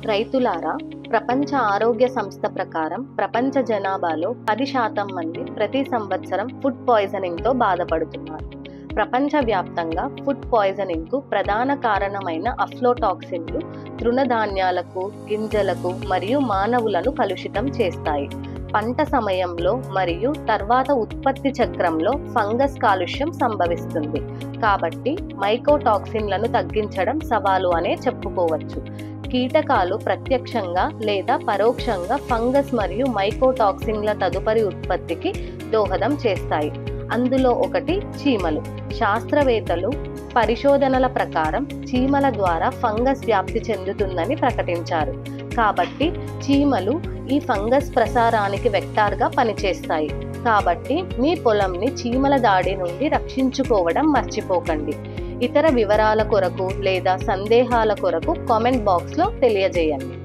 రైతులారా, ప్రపంచ ఆరోగ్య సంస్థ ప్రకారం ప్రపంచ జనాభాలో 10% మంది ప్రతి సంవత్సరం ఫుడ్ పాయిజనింగ్తో బాధపడుతున్నారు. ప్రపంచవ్యాప్తంగా ఫుడ్ పాయిజనింగ్కు ప్రధాన కారణమైన అఫ్లోటాక్సిన్లు తృణధాన్యాలకు, గింజలకు మరియు మానవులను కలుషితం చేస్తాయి. పంట సమయంలో మరియు తర్వాత ఉత్పత్తి చక్రంలో ఫంగస్ కాలుష్యం సంభవిస్తుంది. కాబట్టి మైకోటాక్సిన్లను తగ్గించడం సవాలు అనే చెప్పుకోవచ్చు. కీటకాలు ప్రత్యక్షంగా లేదా పరోక్షంగా ఫంగస్ మరియు మైకోటాక్సిన్ల తదుపరి ఉత్పత్తికి దోహదం చేస్తాయి. అందులో ఒకటి చీమలు. శాస్త్రవేత్తలు పరిశోధనల ప్రకారం చీమల ద్వారా ఫంగస్ వ్యాప్తి చెందుతుందని ప్రకటించారు. కాబట్టి చీమలు ఈ ఫంగస్ ప్రసారానికి వెక్టార్గా పనిచేస్తాయి. కాబట్టి మీ పొలంని చీమల దాడి నుండి రక్షించుకోవడం మర్చిపోకండి. ఇతర వివరాల కొరకు లేదా సందేహాల కొరకు కామెంట్ బాక్స్లో తెలియజేయండి.